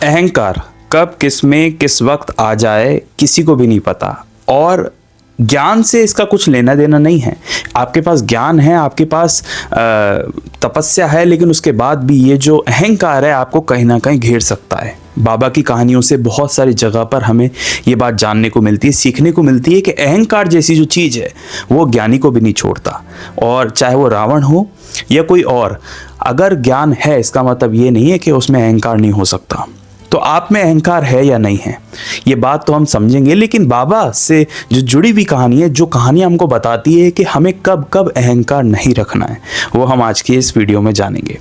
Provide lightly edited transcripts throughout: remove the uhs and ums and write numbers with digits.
अहंकार कब किस में किस वक्त आ जाए किसी को भी नहीं पता। और ज्ञान से इसका कुछ लेना देना नहीं है। आपके पास ज्ञान है, आपके पास तपस्या है, लेकिन उसके बाद भी ये जो अहंकार है आपको कहीं ना कहीं घेर सकता है। बाबा की कहानियों से बहुत सारी जगह पर हमें ये बात जानने को मिलती है, सीखने को मिलती है कि अहंकार जैसी जो चीज़ है वो ज्ञानी को भी नहीं छोड़ता। और चाहे वो रावण हो या कोई और, अगर ज्ञान है इसका मतलब ये नहीं है कि उसमें अहंकार नहीं हो सकता। तो आप में अहंकार है या नहीं है ये बात तो हम समझेंगे, लेकिन बाबा से जो जुड़ी हुई कहानी है, जो कहानी हमको बताती है कि हमें कब कब अहंकार नहीं रखना है, वो हम आज की इस वीडियो में जानेंगे।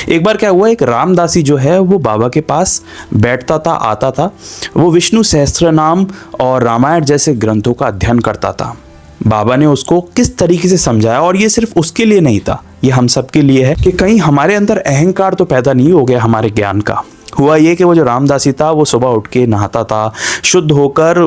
एक बार क्या हुआ, एक रामदासी जो है वो बाबा के पास बैठता था, आता था। वो विष्णु सहस्त्रनाम और रामायण जैसे ग्रंथों का अध्ययन करता था। बाबा ने उसको किस तरीके से समझाया, और ये सिर्फ उसके लिए नहीं था, ये हम सब के लिए है कि कहीं हमारे अंदर अहंकार तो पैदा नहीं हो गया हमारे ज्ञान का। हुआ ये कि वो जो रामदासी था वो सुबह उठ के नहाता था, शुद्ध होकर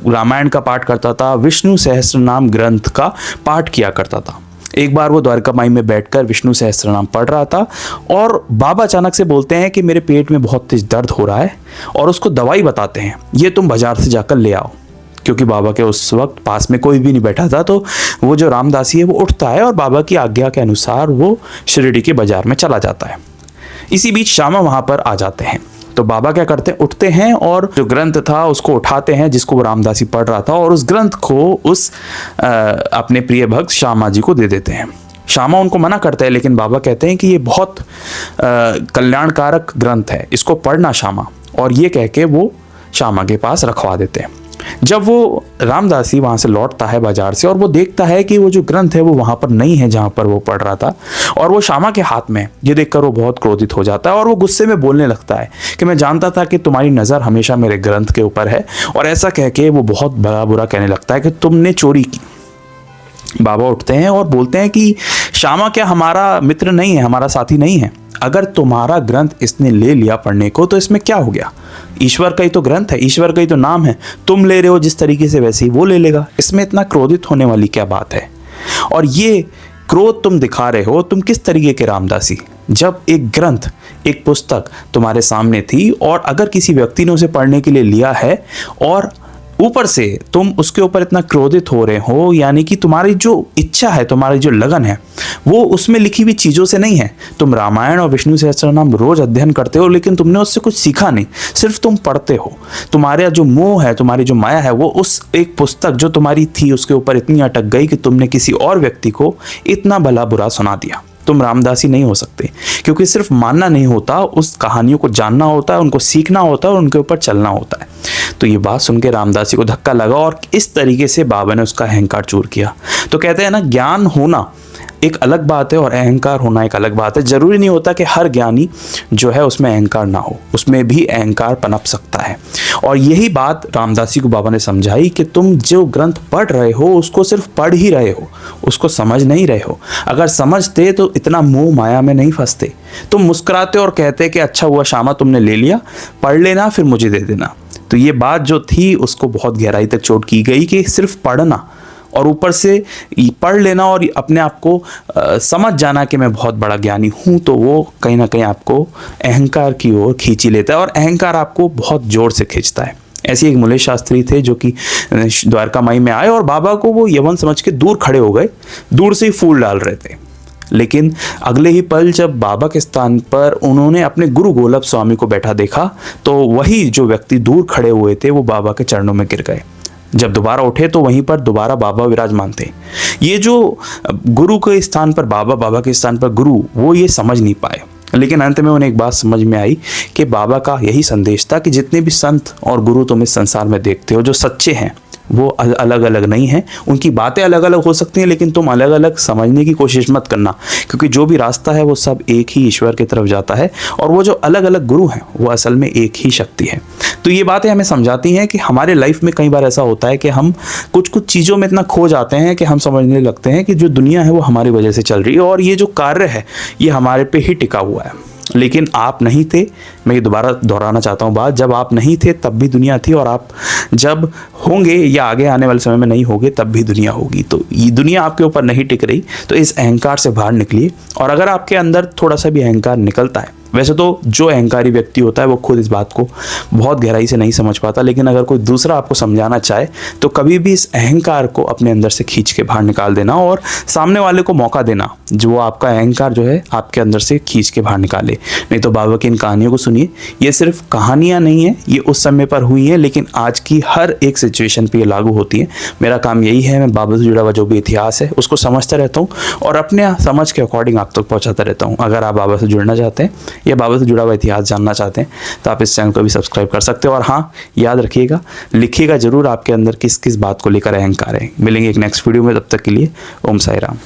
रामायण का पाठ करता था, विष्णु सहस्त्रनाम ग्रंथ का पाठ किया करता था। एक बार वो द्वारका माई में बैठकर विष्णु सहस्त्रनाम पढ़ रहा था और बाबा अचानक से बोलते हैं कि मेरे पेट में बहुत तेज दर्द हो रहा है, और उसको दवाई बताते हैं, ये तुम बाजार से जाकर ले आओ। क्योंकि बाबा के उस वक्त पास में कोई भी नहीं बैठा था, तो वो जो रामदासी है वो उठता है और बाबा की आज्ञा के अनुसार वो शिरडी के बाजार में चला जाता है। इसी बीच श्यामा वहां पर आ जाते हैं। तो बाबा क्या करते हैं, उठते हैं और जो ग्रंथ था उसको उठाते हैं जिसको वो रामदासी पढ़ रहा था, और उस ग्रंथ को उस अपने प्रिय भक्त श्यामा जी को दे देते हैं। श्यामा उनको मना करते हैं, लेकिन बाबा कहते हैं कि ये बहुत कल्याणकारक ग्रंथ है, इसको पढ़ना श्यामा, और ये कह के वो श्यामा के पास रखवा देते हैं। जब वो रामदासी वहां से लौटता है बाजार से, और वो देखता है कि वो जो ग्रंथ है वो वहां पर नहीं है जहां पर वो पढ़ रहा था, और वो श्यामा के हाथ में, ये देखकर वो बहुत क्रोधित हो जाता है और वो गुस्से में बोलने लगता है कि मैं जानता था कि तुम्हारी नज़र हमेशा मेरे ग्रंथ के ऊपर है, और ऐसा कह के वो बहुत भला बुरा कहने लगता है कि तुमने चोरी की। बाबा उठते हैं और बोलते हैं कि श्यामा क्या हमारा मित्र नहीं है, हमारा साथी नहीं है? अगर तुम्हारा ग्रंथ इसने ले लिया पढ़ने को तो इसमें क्या हो गया? ईश्वर का ही तो ग्रंथ है, ईश्वर का ही तो नाम है, तुम ले रहे हो जिस तरीके से वैसे ही वो ले लेगा, इसमें इतना क्रोधित होने वाली क्या बात है? और ये क्रोध तुम दिखा रहे हो, तुम किस तरीके के रामदासी, जब एक ग्रंथ, एक पुस्तक तुम्हारे सामने थी, और अगर किसी व्यक्ति ने उसे पढ़ने के लिए लिया है और ऊपर से तुम उसके ऊपर इतना क्रोधित हो रहे हो, यानी कि तुम्हारी जो इच्छा है, तुम्हारी जो लगन है वो उसमें लिखी हुई चीज़ों से नहीं है। तुम रामायण और विष्णु सहस्त्रनाम रोज अध्ययन करते हो, लेकिन तुमने उससे कुछ सीखा नहीं, सिर्फ तुम पढ़ते हो। तुम्हारा जो मोह है, तुम्हारी जो माया है, वो उस एक पुस्तक जो तुम्हारी थी उसके ऊपर इतनी अटक गई कि तुमने किसी और व्यक्ति को इतना भला बुरा सुना दिया। तुम रामदासी नहीं हो सकते, क्योंकि सिर्फ मानना नहीं होता, उस कहानियों को जानना होता है, उनको सीखना होता है और उनके ऊपर चलना होता है। तो ये बात सुन के रामदासी को धक्का लगा, और इस तरीके से बाबा ने उसका अहंकार चूर किया। तो कहते हैं ना, ज्ञान होना एक अलग बात है और अहंकार होना एक अलग बात है। जरूरी नहीं होता कि हर ज्ञानी जो है उसमें अहंकार ना हो, उसमें भी अहंकार पनप सकता है। और यही बात रामदासी को बाबा ने समझाई कि तुम जो ग्रंथ पढ़ रहे हो उसको सिर्फ पढ़ ही रहे हो, उसको समझ नहीं रहे हो। अगर समझते तो इतना मोह माया में नहीं फंसते। तुम मुस्कुराते और कहते कि अच्छा हुआ श्यामा तुमने ले लिया, पढ़ लेना फिर मुझे दे देना। तो ये बात जो थी उसको बहुत गहराई तक चोट की गई कि सिर्फ पढ़ना और ऊपर से पढ़ लेना और अपने आप को समझ जाना कि मैं बहुत बड़ा ज्ञानी हूँ, तो वो कहीं ना कहीं आपको अहंकार की ओर खींची लेता है, और अहंकार आपको बहुत जोर से खींचता है। ऐसे एक मुले शास्त्री थे जो कि द्वारका माई में आए, और बाबा को वो यवन समझ के दूर खड़े हो गए, दूर से ही फूल डाल रहे थे। लेकिन अगले ही पल जब बाबा के स्थान पर उन्होंने अपने गुरु गोलभ स्वामी को बैठा देखा, तो वही जो व्यक्ति दूर खड़े हुए थे वो बाबा के चरणों में गिर गए। जब दोबारा उठे तो वहीं पर दोबारा बाबा विराजमान थे। ये जो गुरु के स्थान पर बाबा, बाबा के स्थान पर गुरु, वो ये समझ नहीं पाए, लेकिन अंत में उन्हें एक बात समझ में आई कि बाबा का यही संदेश था कि जितने भी संत और गुरु तुम इस संसार में देखते हो, जो सच्चे हैं वो अलग अलग नहीं हैं। उनकी बातें अलग अलग हो सकती हैं, लेकिन तुम अलग अलग समझने की कोशिश मत करना, क्योंकि जो भी रास्ता है वो सब एक ही ईश्वर की तरफ जाता है, और वो जो अलग अलग गुरु हैं वो असल में एक ही शक्ति है। तो ये बातें हमें समझाती हैं कि हमारे लाइफ में कई बार ऐसा होता है कि हम कुछ चीज़ों में इतना खो जाते हैं कि हम समझने लगते हैं कि जो दुनिया है वो हमारी वजह से चल रही है, और ये जो कार्य है ये हमारे पे ही टिका हुआ है। लेकिन आप नहीं थे, मैं ये दोबारा दोहराना चाहता हूँ बात, जब आप नहीं थे तब भी दुनिया थी, और आप जब होंगे या आगे आने वाले समय में नहीं होगे तब भी दुनिया होगी। तो ये दुनिया आपके ऊपर नहीं टिक रही, तो इस अहंकार से बाहर निकलिए, और अगर आपके अंदर थोड़ा सा भी अहंकार निकलता है वैसे तो जो अहंकारी व्यक्ति होता है वो खुद इस बात को बहुत गहराई से नहीं समझ पाता, लेकिन अगर कोई दूसरा आपको समझाना चाहे तो कभी भी इस अहंकार को अपने अंदर से खींच के बाहर निकाल देना और सामने वाले को मौका देना जो आपका अहंकार जो है आपके अंदर से खींच के बाहर निकाले। नहीं तो बाबा की इन कहानियों को सुनिए, ये सिर्फ कहानियाँ नहीं है, ये उस समय पर हुई हैं लेकिन आज की हर एक सिचुएशन पर ये लागू होती है। मेरा काम यही है, मैं बाबा से जुड़ा हुआ जो भी इतिहास है उसको समझता रहता हूँ और अपने समझ के अकॉर्डिंग आप तक पहुँचाता रहता हूँ। अगर आप बाबा से जुड़ना चाहते हैं या बाबा से जुड़ा हुआ इतिहास जानना चाहते हैं तो आप इस चैनल को भी सब्सक्राइब कर सकते हो। और हाँ, याद रखिएगा, लिखिएगा जरूर आपके अंदर किस किस बात को लेकर अहंकार है। मिलेंगे एक नेक्स्ट वीडियो में, तब तक के लिए ओम साई राम।